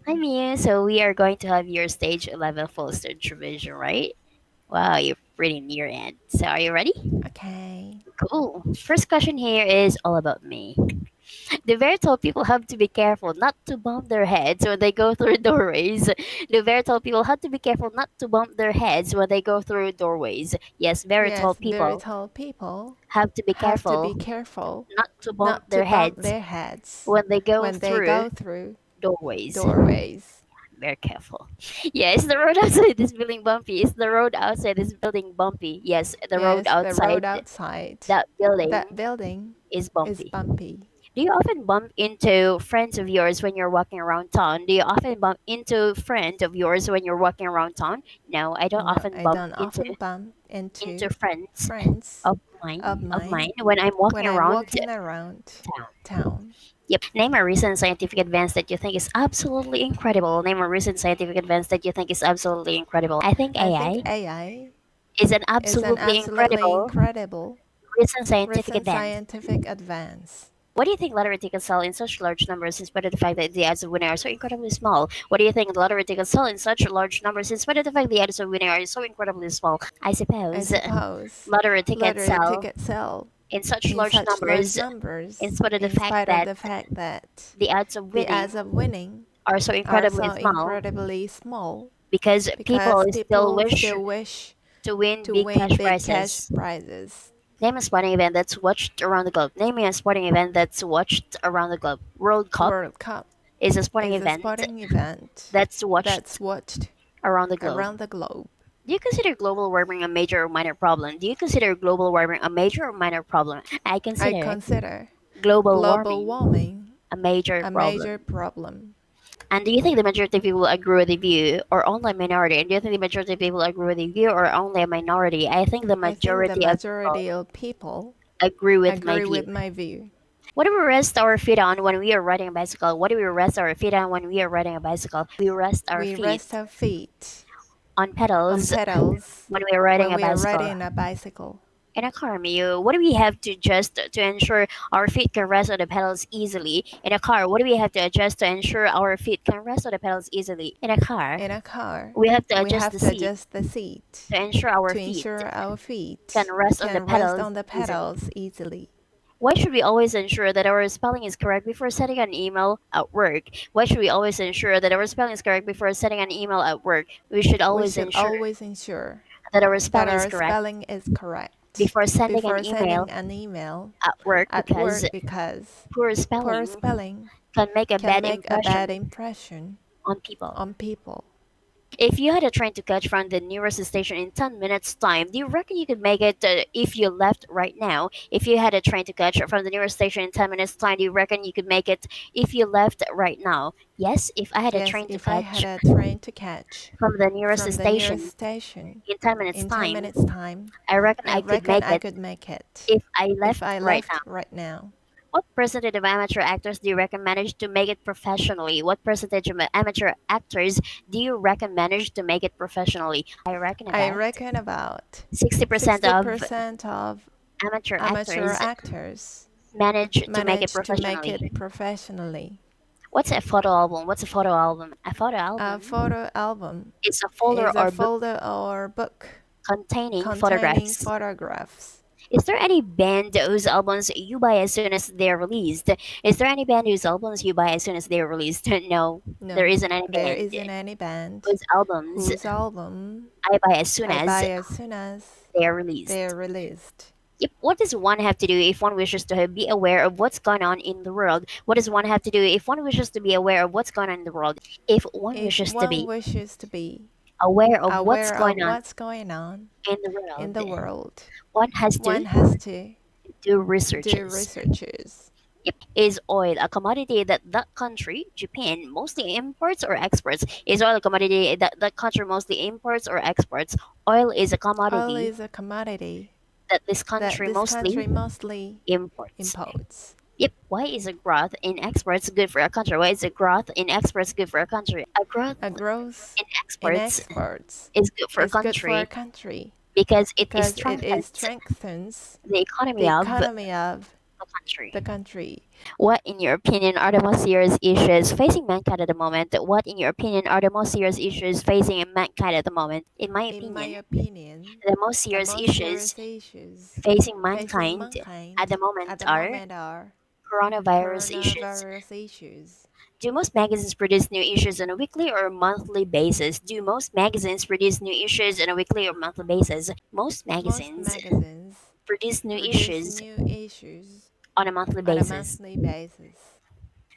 Hi, Mia. So we are going to have your stage 11 full stage revision, right? Wow, you're pretty near end. So are you ready? Okay. Cool. First question here is all about me. The very tall people have to be careful not to bump their heads when they go through doorways. The very tall people have to be careful not to bump their heads when they go through doorways. Yes, very tall Yes, very people tall people have to be have to be careful careful not to bump not to their bump heads their heads when they go when they through go through doorways. doorways. Very careful. Yeah, is the road outside this building bumpy? Is the road outside this building bumpy? Yes, the road Yes, the road outside outside that building that building is is bumpy. bumpy. Do you often bump into friends of yours when you're walking around town? Do you often bump into friends of yours when you're walking around town? No, I don't No, often I bump don't into often bump into into friends friends of of mine mine when I'm walking when I'm around walking around town. town. Yep. Name a recent scientific advance that you think is absolutely incredible. Name a recent scientific advance that you think is absolutely incredible. I think I think AI AI is an is an absolutely absolutely incredible incredible recent scientific recent advance. scientific advance. What do you think lottery tickets sell in such large numbers in spite of the fact that the odds of winning are so incredibly small? What do you think lottery tickets sell in such large numbers in spite of the fact the odds of winning are so incredibly small? I I suppose suppose lottery tickets lottery sell tickets sell in such in large such large numbers in numbers spite of the in fact spite of that the fact that the odds of the winning odds of winning are so are incredibly so small incredibly small because people because still people wish still wish to win to big win cash big cash prizes. prizes. Name a sporting event that's watched around the globe. Name me a sporting event that's watched around the globe. World Cup World Cup is a sporting is a event sporting event that's that's watched watched around the globe. around the globe. Do you consider global warming a major or minor problem? Do you consider global warming a major or minor problem? I I consider consider global global warming warming a major a major problem. problem. And do you think the majority of people agree with the view or only a minority? And do you think the majority of people agree with the view or only a minority? I think the I think the majority of people majority of people agree with my agree view. with my view. What do we rest our feet on when we are riding a bicycle? What do we rest our feet on when we are riding a bicycle? We rest our We feet rest our feet on on pedals pedals when we are riding when a we are bicycle. riding a bicycle. In a car, Miyu, what do we have to adjust to ensure our feet can rest on the pedals easily? In a car, what do we have to adjust to ensure our feet can rest on the pedals easily? In a car, In a car, we have to we adjust have the to seat adjust the seat to ensure our to feet ensure our can feet rest on the can rest pedals on the easily. pedals easily. Why should we always ensure that our spelling is correct before sending an email at work? Why should we always ensure that our spelling is correct before sending an email at work? We should We always should ensure always ensure that our that spelling is our correct spelling is correct before sending an before email sending an email at work at because work because poor poor spelling spelling can make a can bad make a bad impression impression on people. on people. If you had a train to catch from the nearest station in 10 minutes' time, do you reckon you could make it if you left right now? If you had a train to catch from the nearest station in 10 minutes' time, do you reckon you could make it if you left right now? Yes, if I had a Yes, train to if I had catch a train to catch from the nearest from the nearest station station in 10 minutes' in 10 time, minutes' time, I reckon I I could reckon make I it could make it if I if left I right now. left right now. What percentage of amateur actors do you reckon manage to make it professionally? What percentage of amateur actors do you reckon manage to make it professionally? I reckon I about reckon about 60% of 60% of amateur amateur actors actors manage to make it manage to make it professionally. professionally. What's a photo album? What's a photo album? A photo A album photo album is a folder is a or book folder or book containing containing photographs. photographs. Is there any band whose albums you buy as soon as they're released? Is there any band whose albums you buy as soon as they're released? No, there No, isn't any there band isn't any band whose albums whose album I buy as soon I as buy as soon as they are they're released. released. Yep. What does one have to do if one wishes to be aware of what's going on in the world? What does one have to do if one wishes to be aware of what's going on in the world? If one If wishes to one be wishes to be aware of what's aware of going on what's going on in the in world, the world, one has one to has to do do researches. researches. Yep. Is oil a commodity that that country, Japan, mostly imports or exports? Is oil a commodity that that country mostly imports or exports? Oil is a Oil commodity is a commodity that this that country this mostly country mostly imports. imports. Yep. Why is a growth in exports good for a country? Why is a growth in exports good for a country? A growth A growth in in exports exports is good for a is good for a country country because it because it strengthens strengthens the economy the of the economy of country. country. the country. What, in your opinion, are the most serious issues facing mankind at the moment? What, in your opinion, are the most serious issues facing mankind at the moment? In my In my opinion, opinion, the most the serious most issues serious issues facing facing mankind at mankind the moment at the are moment are coronavirus issues. coronavirus issues. Do most magazines produce new issues on a weekly or monthly basis? Do most magazines produce new issues on a weekly or monthly basis? Most Most magazines magazines produce new produce issues new issues on a monthly on a basis. monthly basis.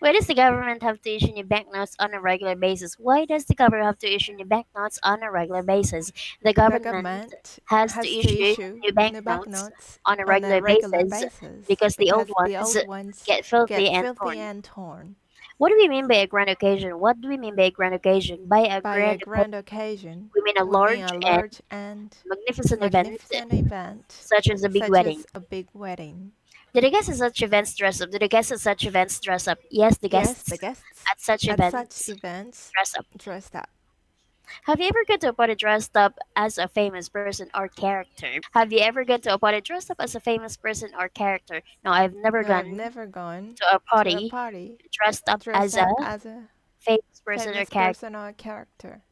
Why does the government have to issue new banknotes on a regular basis? Why does the government have to issue new banknotes on a regular basis? The The government government has to has to issue issue new new banknotes banknotes on a on a regular regular basis basis because the old because the ones old ones get filthy get and filthy torn. and torn. What do we mean by a grand occasion? What do we mean by a grand occasion? By a By grand a occasion, grand occasion, we mean a we mean large a and large and magnificent event, magnificent event, such as a big such wedding. as a big wedding. Do the guests at such events dress up? Do the guests at such events dress up? Yes, the Yes, guests the guests at such at such events events dress up. dressed up. Have you ever gone to a party dressed up as a famous person or character? Have you ever gone to a party dressed up as a famous person or character? No, I've never No, I've gone never gone to a to a party party dressed up dressed as a up as a famous person or famous character. person or character.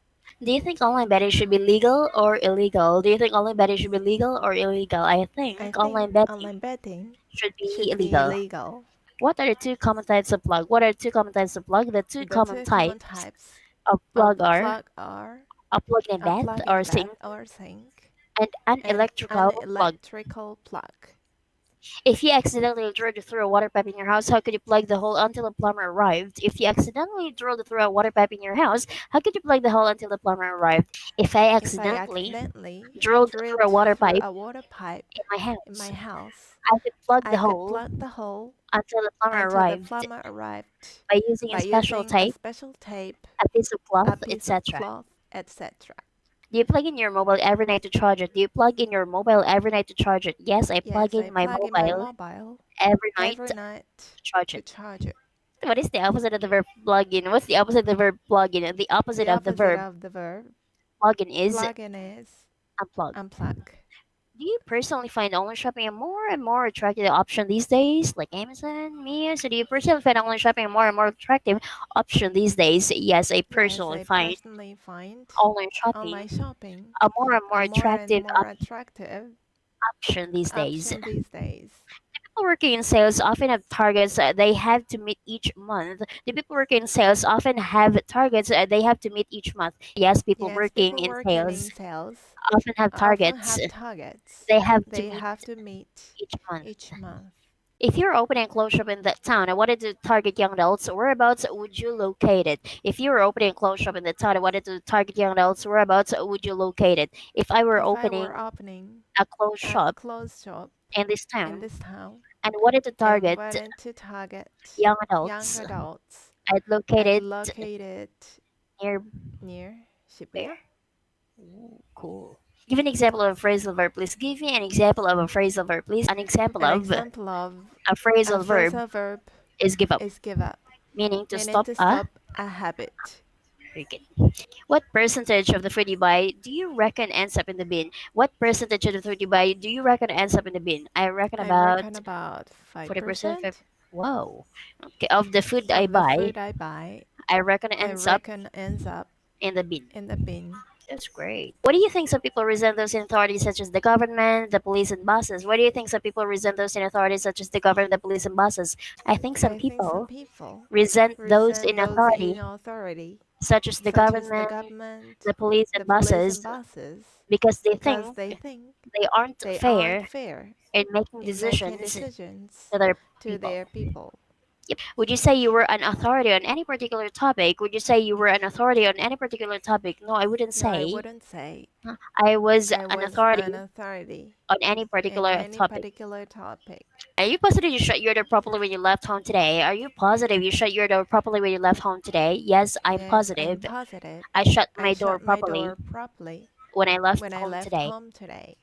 Do you think online betting should be legal or illegal? Do you think online betting should be legal or illegal? I I think think online betting online betting should be should be illegal. illegal. What are the two common types of plug? What are the two common types of plug? The two The common two common types types of of plug are plug are a plug in a a bath plug in or bath sink or sink and an and an electrical plug. electrical plug. If you accidentally drilled through a water pipe in your house, how could you plug the hole until a plumber arrived? If you accidentally drilled through a water pipe in your house, how could you plug the hole until the plumber arrived? If I If I accidentally accidentally drilled through a drilled water through pipe a water pipe in my in house, my house, I could plug the I could hole plug the hole until the plumber until the arrived plumber arrived by using a by special using a tape, special tape, a piece of a cloth, piece of etc. cloth, etc. Do you plug in your mobile every night to charge it? Do you plug in your mobile every night to charge it? Yes, I plug Yes, I in my plug in my mobile mobile every night every to night charge to it. charge it. What is the opposite of the verb plug in? What's the opposite of the verb plug in? The opposite The of the opposite verb of the verb plug in is plug in is unplug. unplug. Do you personally find online shopping a more and more attractive option these days, like Amazon, Mia? So do you personally find online shopping a more and more attractive option these days? Yes, I Yes, personally I find personally find online online shopping shopping a more and more a more and attractive more attractive option these days. option these days. People working in sales often have targets they have to meet each month. The people working in sales often have targets they have to meet each month. Yes, people Yes, working people in working sales in sales often have often targets have targets they have to they meet have to meet each month. each month. If you're opening a clothes shop in that town, I wanted to target young adults. Whereabouts would you locate it? If you were opening a clothes shop in that town, I wanted to target young adults. Whereabouts would you locate it? If I were If I opening were opening a clothes a shop clothes shop in this in town this town and wanted to and target wanted to target young young adults, adults, I'd locate I'd it locate it near near where? Shibuya. Ooh, cool. Give an example of a phrasal verb, please. Give me an example of a phrasal verb, please. An example An of example of a a phrasal verb phrasal verb is give up, is give up, meaning to meaning stop to a. stop a habit. Very good. What percentage of the food you buy do you reckon ends up in the bin? What percentage of the food you buy do you reckon ends up in the bin? I reckon I about reckon about 40%. 5% Whoa. Okay, of the food I of the buy, food I buy, I reckon it I ends up reckon ends up in the bin. in the bin. That's great. What do you think some people resent those in authorities such as the government, the police, and bosses? Why do you think some people resent those in authorities such as the government, the police, and bosses? I think some I think some people people resent those resent in those in authority authority, such as the such as the government, government, the police, the and police, and bosses bosses, because they because think they think they aren't they aren't fair fair in making in making decisions decisions to their to people. their people. Yep. Would you say you were an authority on any particular topic? Would you say you were an authority on any particular topic? No, I wouldn't No, I say wouldn't say I was I an was authority an authority on any in particular any topic. particular topic. Are you positive you shut your door properly when you left home today? Are you positive you shut your door properly when you left home today? Yes, I'm Yes, I'm positive. positive. I shut I my door shut my properly door properly when I left when I home left today. home today.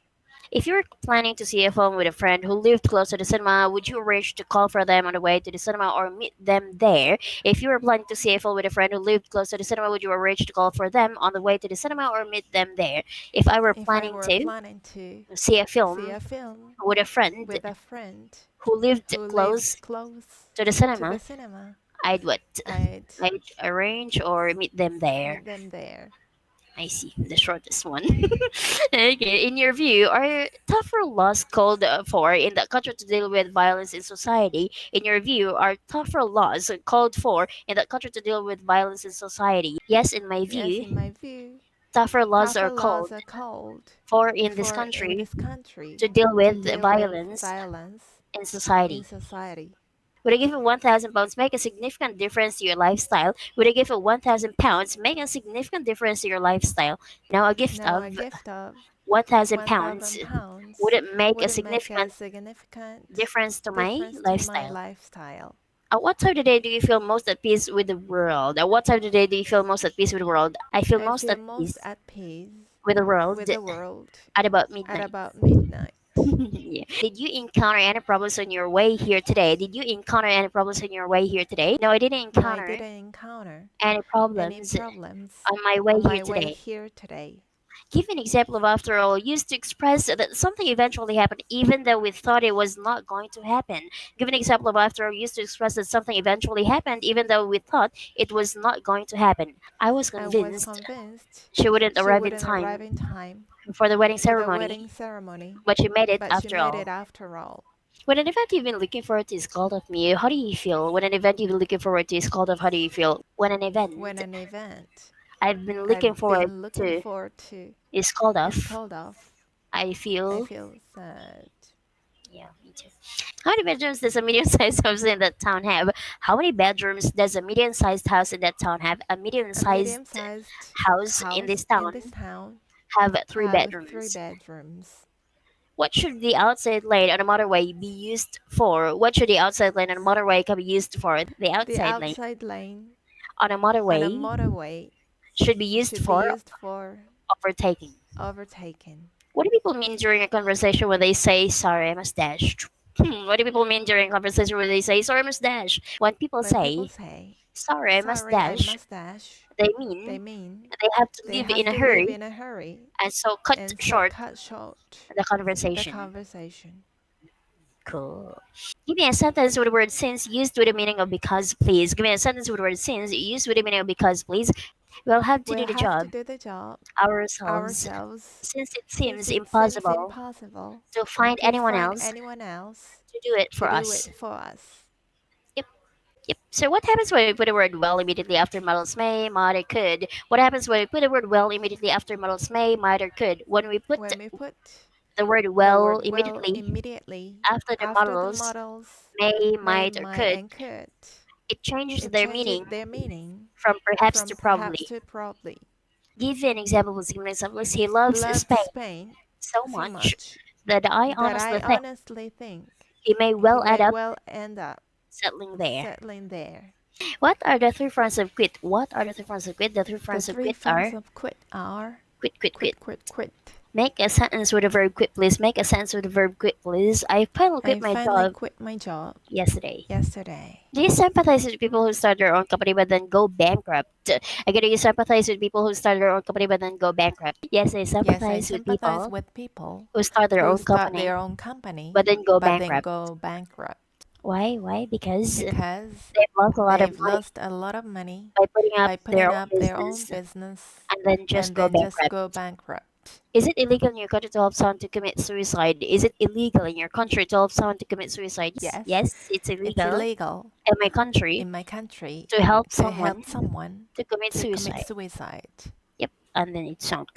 If you were planning to see a film with a friend who lived close to the cinema, would you arrange to call for them on the way to the cinema or meet them there? If you were planning to see a film with a friend who lived close to the cinema, would you arrange to call for them on the way to the cinema or meet them there? If I were If I planning were to planning to see a see film a film with a friend with a friend who lived who close lives close to the to cinema, the cinema. I'd what? I'd I'd arrange or meet them there. meet them there. I see, the shortest one. Okay, in your view, are tougher laws called for in the country to deal with violence in society? In your view, are tougher laws called for in the country to deal with violence in society? Yes, in my Yes, in view, my view, tougher laws tougher are laws called are called for in this for in country this country to deal to with deal with violence violence in in society. society. Would a gift of £1,000 make a significant difference to your lifestyle? Would a gift of £1,000 make a significant difference to your lifestyle? Now, a gift Now, a of gift of £1,000 would £1,000 it make would a it make a significant significant difference to my difference to my lifestyle? lifestyle? At what time of the day do you feel most at peace with the world? At what time of the day do you feel most at peace with the world? I feel I most feel at most peace at peace with the world with the world at about at midnight. about midnight. Yeah. Did you encounter any problems on your way here today? Did you encounter any problems on your way here today? No, I didn't No, I encounter didn't encounter any any problems problems on my way on here my way today. here today. Give an example of after all used to express that something eventually happened even though we thought it was not going to happen. Give an example of after all used to express that something eventually happened even though we thought it was not going to happen. I was I was convinced convinced she wouldn't she arrive in wouldn't time arrive in time for the wedding for the wedding ceremony, ceremony, but she made it but she after made it all. after all. When an event you've been looking forward to is called off you, how do you feel? When an event you've been looking forward to is called off, how do you feel? When an When event an event I've been looking I've forward been looking to forward to is called is off, called off, I I feel. feel sad. Yeah, me too. How many bedrooms does a medium-sized house in that town have? How many bedrooms does a medium-sized house in that town have? A A medium-sized medium-sized house in this house in this town town have three have three bedrooms. bedrooms. What should the outside lane on a motorway be used for? What should the outside lane on a motorway can be used for? The The outside lane outside lane on a on a motorway motorway should be used should be for used for overtaking. overtaking. What do people mean during a conversation when they say sorry, I must dash? What do people mean during a conversation when they say sorry, I must dash? When people When people say say, sorry, I must sorry, I dash, must dash, they they mean mean they have to they leave have in a to leave hurry in a hurry and so cut and so short cut short the the conversation. conversation. Cool. Give me a sentence with the word since used with the meaning of because, please. Give me a sentence with the word since used with the meaning of because, please. We'll have to do We'll the have to job do the job ourselves ourselves since it seems since it seems impossible impossible to find to anyone find else anyone else to do it to for do us. it for us. Yep. Yep. So what happens when we put the word well immediately after models may, might, or could? What happens when we put the word well immediately after models may, might, or could? When we put When we put the word the well word well immediately immediately after the after the models models may, may, might, or might, could, and could, it changes it their changes meaning their meaning from perhaps from to perhaps probably. to probably. Give an example. Give an example. He He loves loved Spain Spain so so much much that I that I honestly think honestly think he may he well add may up well end up settling there. settling there. What are the three fronts of quit? What are the three fronts of quit? The three The fronts of three quit forms are of quit are quit, quit, quit. quit, quit, quit. Make a sentence with the verb quit, please. Make a sentence with the verb quit, please. I finally quit I my finally job quit my job yesterday. yesterday. Do you sympathize with people who start their own company but then go bankrupt? Again, do you sympathize with people who start their own company but then go bankrupt? Yes, I Yes, I sympathize with sympathize people with people who start their who own start company their own company but then go but then bankrupt. go bankrupt Why? Why? Because because they've lost a lot of they've money lost a lot of money by putting up by their putting own up their own business business and then just and go then just bankrupt. go bankrupt. Is it illegal in your country to help someone to commit suicide? Is it illegal in your country to help someone to commit suicide? Yes, Yes, yes, it's it's illegal illegal in my country in my country to help to help someone someone to commit to commit suicide. suicide. Yep, and then it sounds.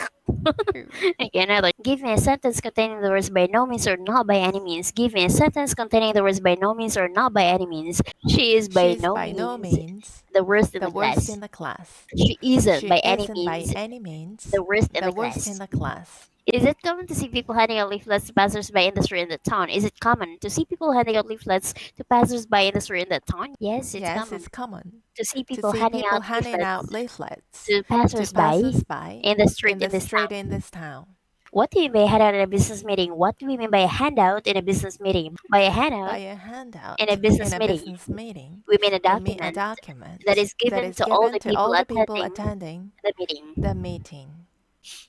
Okay, another. Give me a sentence containing the words by no means or not by any means. Give me a sentence containing the words by no means or not by any means. She is by She's no by no means means the worst in the the worst class. in the class. She isn't She by any isn't by means any means the worst in the the worst in class. the class. Is it common to see people handing out leaflets to passers-by in the street in the town? Is it common to see people handing out leaflets to passers-by in the street in the town? Yes, it's Yes, common it's common to see to people see handing people out handing out leaflets leaflets to to passers-by passers-by in the street in in the this street town. in this town. What do you mean by a handout in a business meeting? What do we mean by a handout in a business meeting? By a handout By a in a handout in business a meeting, business meeting, we mean a we mean a document that document is that given is to all given the to people all the people attending attending the meeting. the meeting.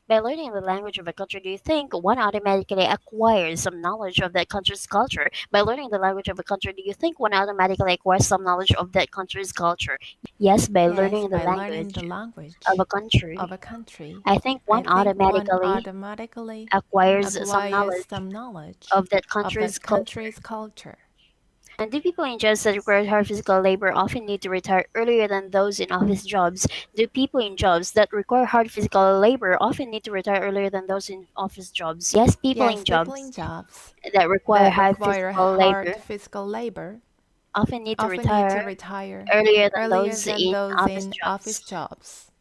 By learning the language of a country, do you think one automatically acquires some knowledge of that country's culture? By learning the language of a country, do you think one automatically acquires some knowledge of that country's culture? Yes, by Yes, learning the by learning the language language of a country, of a country, I think I one think one automatically automatically acquires some acquires knowledge some knowledge of that of country's that culture. country's culture. And do people in jobs that require hard physical labor often need to retire earlier than those in office jobs? Do people in jobs that require hard physical labor often need to retire earlier than those in office jobs? Yes, people in Yes, people in jobs jobs that require that hard require physical hard labor physical labor often need to often need to retire retire earlier than earlier those than in those office in office jobs. jobs.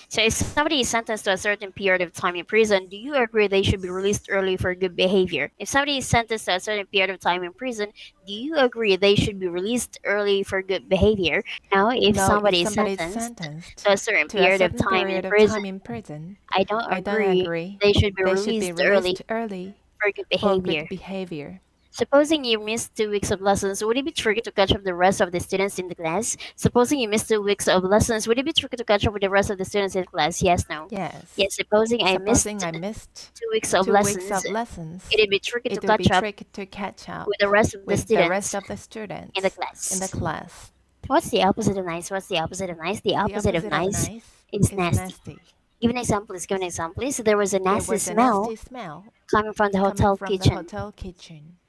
So if somebody is sentenced to a certain period of time in prison, do you agree they should be released early for good behavior? If somebody is sentenced to a certain period of time in prison, do you agree they should be released early for good behavior? Now, if Now, if somebody is somebody is sentenced sentenced to a certain to a period of certain time in period of prison, time in prison, I don't I don't agree agree they should be they should be released early released early for good for behavior. good behavior. Supposing you missed 2 weeks of lessons, would it be tricky to catch up the rest of the students in the class? Supposing you missed 2 weeks of lessons, would it be tricky to catch up with the rest of the students in the class? Yes, no. Yes. Yes, supposing I Supposing missed I missed 2 weeks of 2 weeks lessons, of lessons, it'd be tricky to it would be catch up tricky to catch up with the rest of the with the rest students of the in the students in the class. class. What's the opposite of nice? What's the opposite of nice? The The opposite of opposite of nice nice is is nasty. nasty. Give an example, please. Give an example, please. There was a There nasty was a smell nasty smell coming from the coming hotel from the kitchen. hotel kitchen.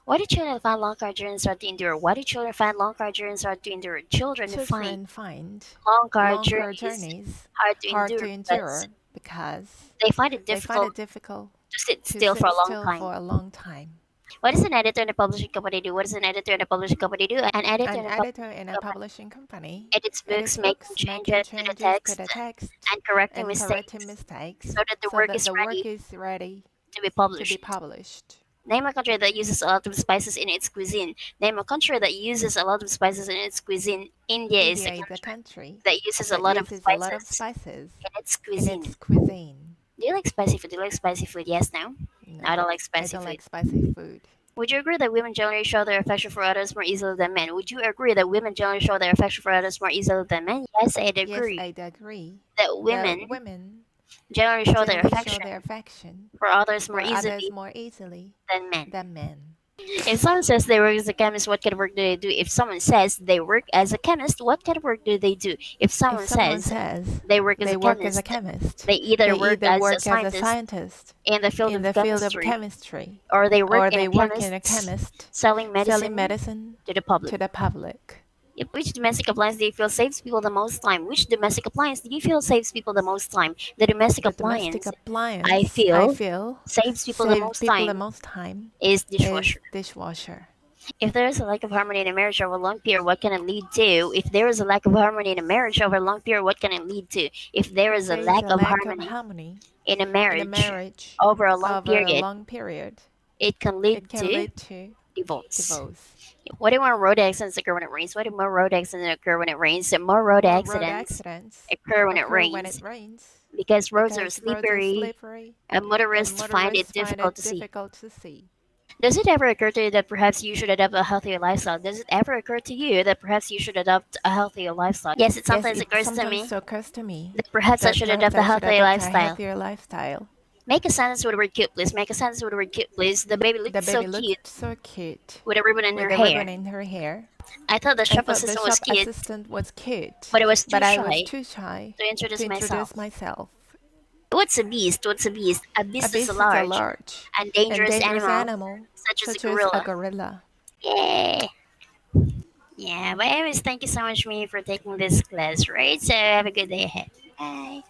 Why do children find long car journeys hard to endure? Why do children find long car journeys hard to endure? Children find Children find long car long car journeys journeys hard to hard endure to because endure because they find it they find difficult it difficult to sit to still for sit a long still time. for a long time. What does an editor in a publishing company do? What does an editor in a publishing company do? An editor An in a editor publishing in a company publishing company edits books, edits making books, making changes to the changes to text the text and correcting and correcting mistakes mistakes so that the so work that is the work ready is ready to be to be published. published. Name a country that uses a lot of spices in its cuisine. Name a country that uses a lot of spices in its cuisine. India is a India is a country country that uses a that lot of uses a lot of spices spices in its in cuisine. its cuisine. Do you like spicy food? Do you like spicy food? Yes, no? No, No, I don't like I spicy don't food. like spicy food. Would you agree that women generally show their affection for others more easily than men? Would you agree that women generally show their affection for others more easily than men? Yes, I'd Yes, agree I'd agree that that women women generally show their generally show affection their affection for others more for others easily more easily than men. than men. If someone says they work as a chemist, what kind of work do they do? If someone says they work as a chemist, what kind of work do they do? If If someone someone says says they work as they a work as a chemist, chemist, they either they work either as a work as a scientist scientist in the field in of the field of chemistry, chemistry, or they work or in a they work in a chemist chemist selling selling medicine medicine to the public. to the public. Yep. Which domestic appliance do you feel saves people the most time? Which domestic appliance do you feel saves people the most time? The domestic The domestic appliance I appliance I feel feel saves people the saves most people the time most time is is dishwasher. dishwasher. If there is a lack of harmony in a marriage over a long period, what can it lead to? If there is a lack of harmony in a marriage over a long period, what can it lead to? If there If is a there is lack a of lack of harmony harmony in a in a marriage marriage over a long over a period, long period, it can lead it can to lead to divorce. divorce. Why do more road accidents occur when it rains? Why do more road accidents occur when it rains? More road More road accidents accidents occur when it occur when it rains rains because roads are because roads are slippery slippery and and motorists find it motorists find difficult it to see. difficult to see. Does it ever occur to you that perhaps you should adopt a healthier lifestyle? Does it ever occur to you that perhaps you should adopt a healthier lifestyle? Yes, it Yes, sometimes it occurs to sometimes me occurs to me that perhaps I that should perhaps adopt a I should healthier adopt a lifestyle. healthier lifestyle. Make a sentence with the word cute, please. Make a sentence with the word cute, please. The baby The looked so baby cute looked so cute with a ribbon in her with a ribbon hair. in her hair. I thought the I shop thought the assistant was shop cute, assistant was cute, but I was too but I was shy too shy to introduce to myself. introduce myself. What's a beast? What's a beast? A A beast is a beast is a large large and and dangerous dangerous animal, animal, such as a such as a gorilla. gorilla. Yeah. Yeah, but anyways, thank you so much, me, for taking this class, right? So have a good day ahead. Bye.